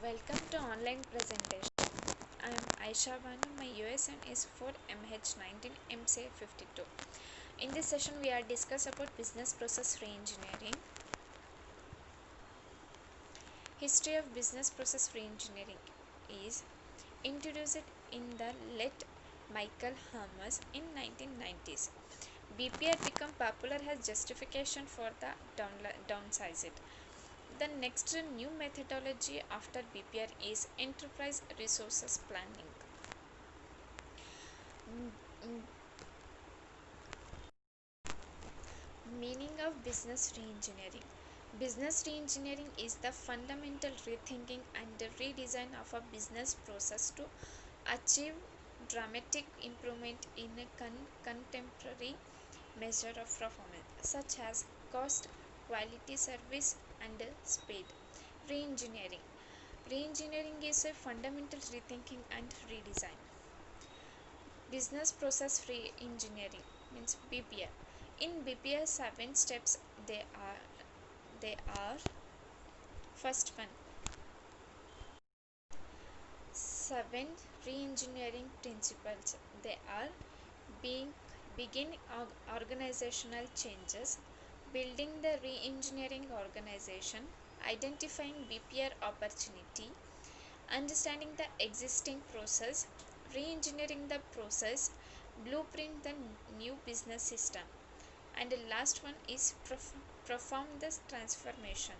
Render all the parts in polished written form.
Welcome to online presentation. I am Aisha Banu. My USN is for MH19 MC52. In this session, we are discuss about business process reengineering. History of business process reengineering is introduced in the late Michael Hermes in 1990s. BPR became popular as justification for the downsizing. The next new methodology after BPR is enterprise resources planning. Meaning of business reengineering. Business reengineering is the fundamental rethinking and redesign of a business process to achieve dramatic improvement in a contemporary measure of performance, such as cost, quality service, and speed. Reengineering. Reengineering is a fundamental rethinking and redesign. Business process reengineering means BPR. In BPR, 7 steps they are first one, 7 reengineering principles. They are begin organizational changes, building the re-engineering organization, identifying BPR opportunity, understanding the existing process, re-engineering the process, blueprint the new business system, and the last one is perform the transformation.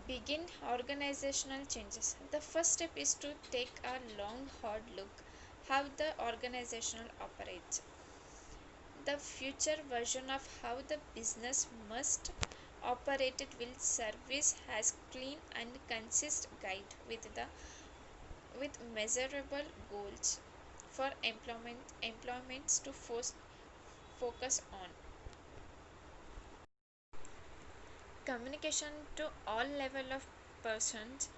Begin organizational changes. The first step is to take a long hard look how the organization operates. The future version of how the business must operate it will service as clean and consistent guide with measurable goals for employments to focus on. Communication to all level of persons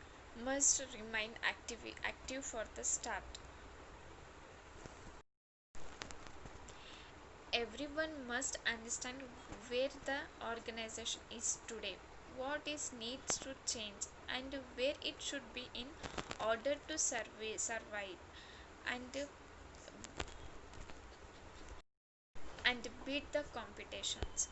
must remain active for the start. Everyone must understand where the organization is today, what is needs to change, and where it should be in order to survive and beat the competitions.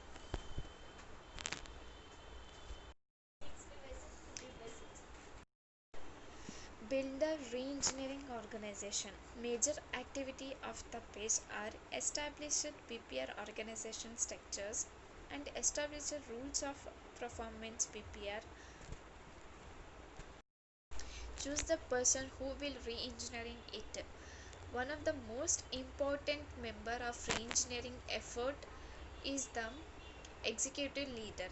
Build the re-engineering organization. Major activity of the phase are established BPR organization structures and establish rules of performance BPR. Choose the person who will re-engineering it. One of the most important member of re-engineering effort is the executive leader.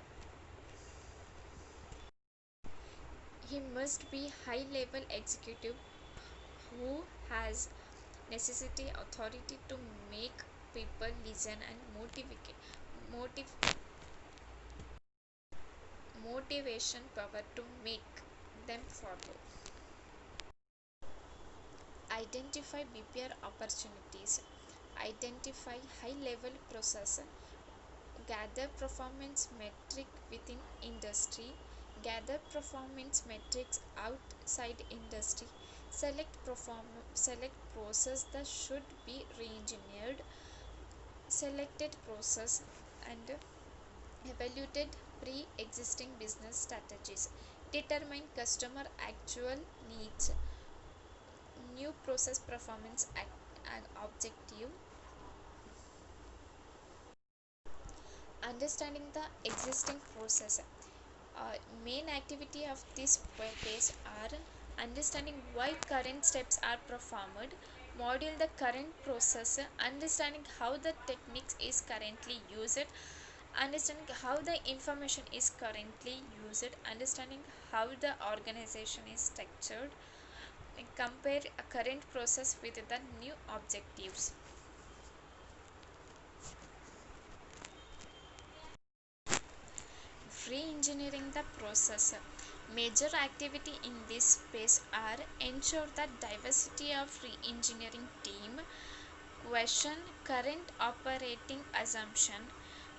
He must be high level executive who has necessity authority to make people listen and motivation power to make them follow. Identify BPR opportunities. Identify high level process. Gather performance metric within industry. Gather performance metrics outside industry. Select process that should be re-engineered. Selected process and evaluated pre-existing business strategies. Determine customer actual needs. New process performance and objective. Understanding the existing process. Main activity of this phase are understanding why current steps are performed, model the current process, understanding how the techniques is currently used, understanding how the information is currently used, understanding how the organization is structured, and compare a current process with the new objectives. Re-engineering the process. Major activity in this phase are ensure the diversity of re-engineering team, question current operating assumption,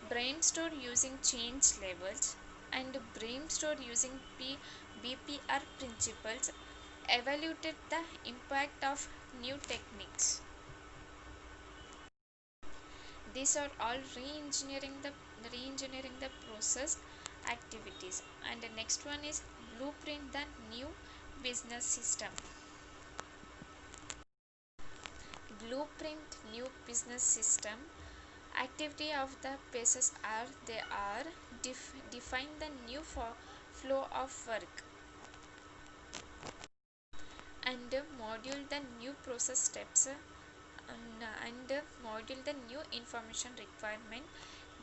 brainstorm using change levels, and brainstorm using BPR or principles, evaluated the impact of new techniques. These are all re-engineering the process activities. And the next one is blueprint the new business system. Blueprint new business system activity of the paces are they are define the new flow of work and module the new process steps and module the new information requirement,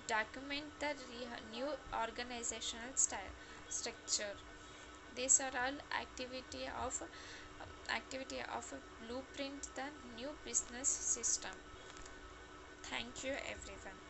document the new organizational structure. These are all activity of blueprint the new business system. Thank you everyone.